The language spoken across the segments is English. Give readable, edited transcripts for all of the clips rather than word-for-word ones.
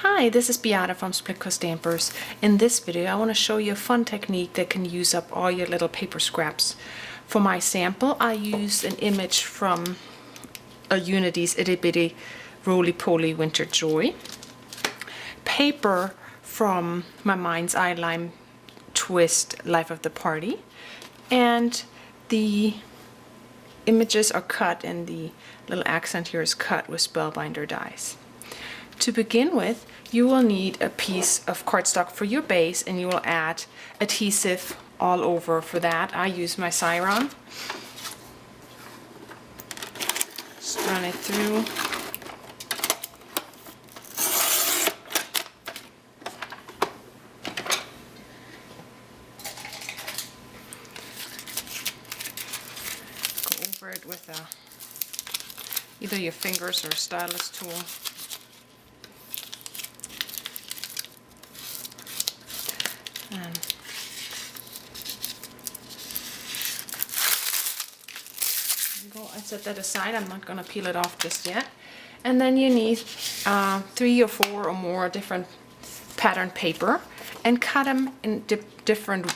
Hi, this is Beata from Splitcoaststampers. In this video I want to show you a fun technique that can use up all your little paper scraps. For my sample I used an image from a Unity's Itty Bitty Roly Poly Winter Joy, paper from my Mind's Eye Lime Twist Life of the Party, and the images are cut and the little accent here is cut with Spellbinder dies. To begin with, you will need a piece of cardstock for your base, and you will add adhesive all over. For that I use my Siron. Just run it through. Go over it with either your fingers or a stylus tool. And I set that aside. I'm not going to peel it off just yet. And then you need 3 or 4 or more different pattern paper, and cut them in different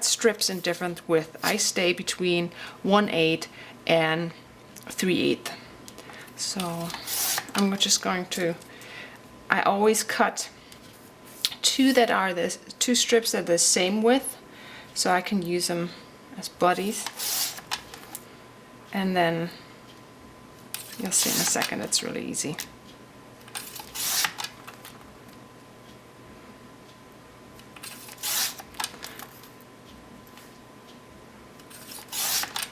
strips in different width. I stay between 1/8 and 3/8. So I'm just going to. I always cut two strips that are the same width, so I can use them as buddies. And then you'll see in a second, it's really easy.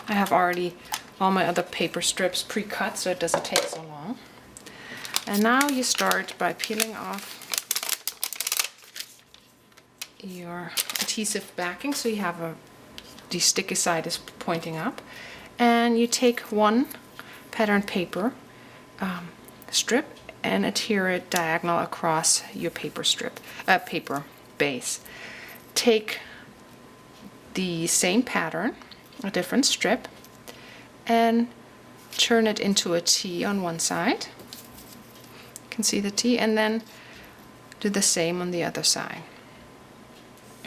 I have already all my other paper strips pre-cut, so it doesn't take so long. And now you start by peeling off your adhesive backing, so you have the sticky side is pointing up, and you take one pattern paper strip and adhere it diagonal across your paper base. Take the same pattern, a different strip, and turn it into a T on one side. You can see the T, and then do the same on the other side.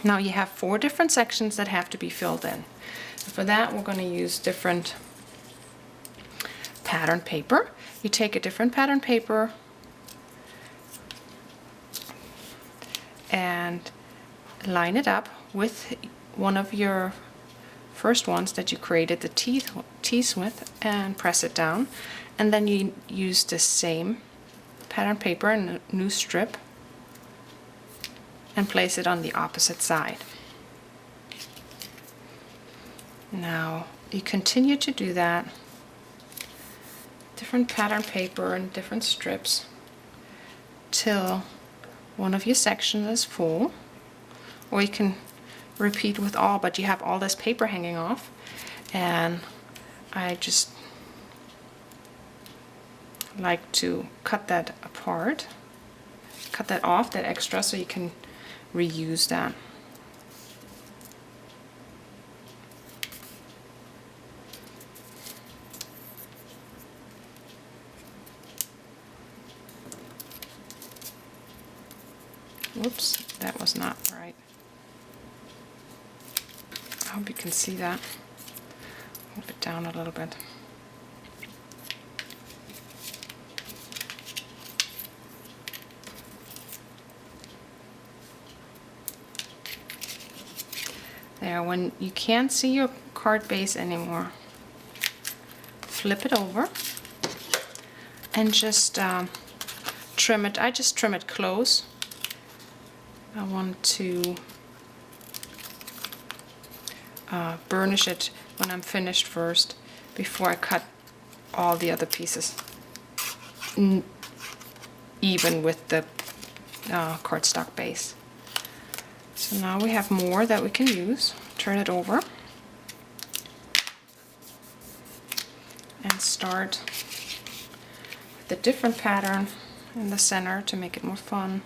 Now you have 4 different sections that have to be filled in. For that we're going to use different pattern paper. You take a different pattern paper and line it up with one of your first ones that you created the teeth with, and press it down, and then you use the same pattern paper and a new strip and place it on the opposite side. Now you continue to do that, different pattern paper and different strips, till one of your sections is full, or you can repeat with all, but you have all this paper hanging off, and I just like to cut that apart, cut that off, that extra, so you can reuse that. Whoops, that was not right. I hope you can see that. Move it down a little bit. There, when you can't see your card base anymore, flip it over and just trim it. I just trim it close. I want to burnish it when I'm finished first, before I cut all the other pieces even with the cardstock base. So now we have more that we can use. Turn it over and start with a different pattern in the center to make it more fun.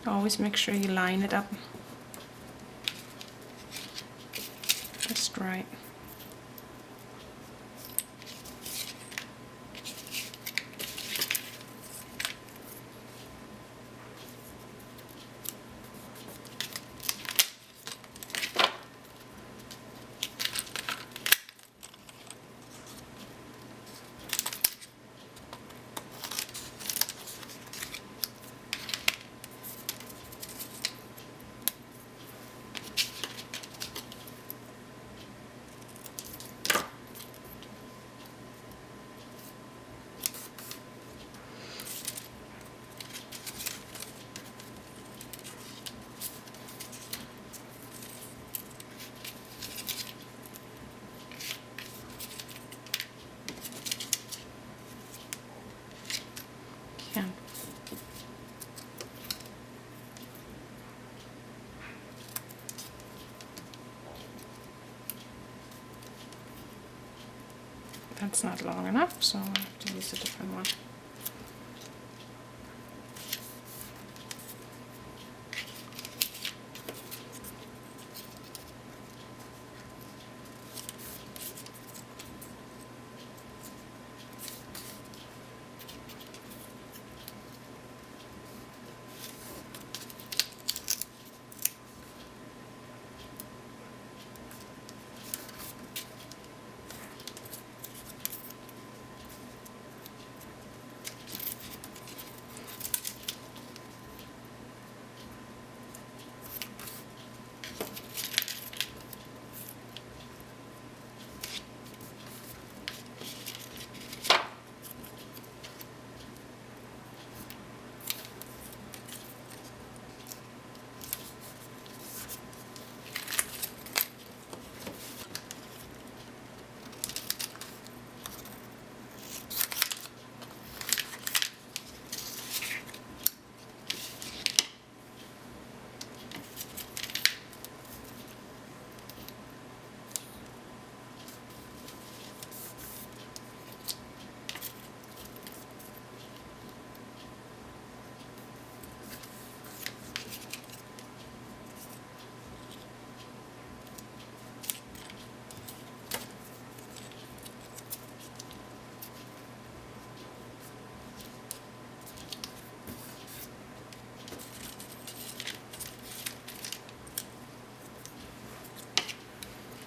Always make sure you line it up just right. Yeah. That's not long enough, so I have to use a different one.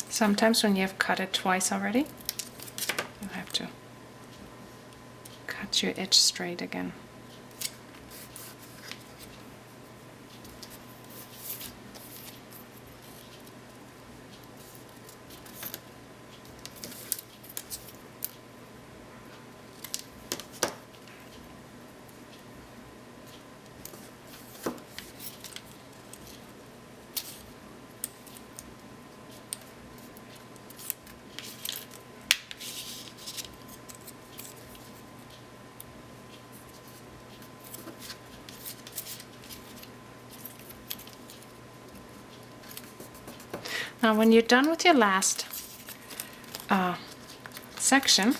Sometimes when you have cut it twice already, you have to cut your edge straight again. Now when you're done with your last section,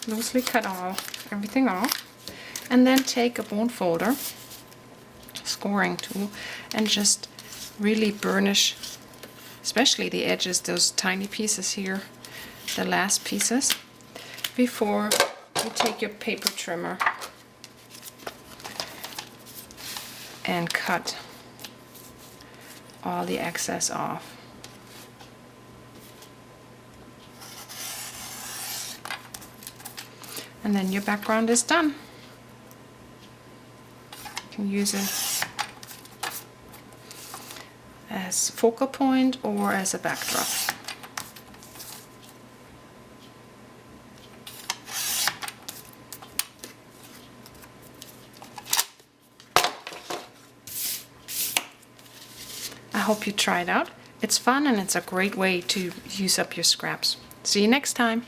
loosely cut everything off, and then take a bone folder, scoring tool, and just really burnish, especially the edges, those tiny pieces here, the last pieces, before you take your paper trimmer and cut all the excess off. And then your background is done. You can use it as focal point or as a backdrop. I hope you try it out. It's fun and it's a great way to use up your scraps. See you next time.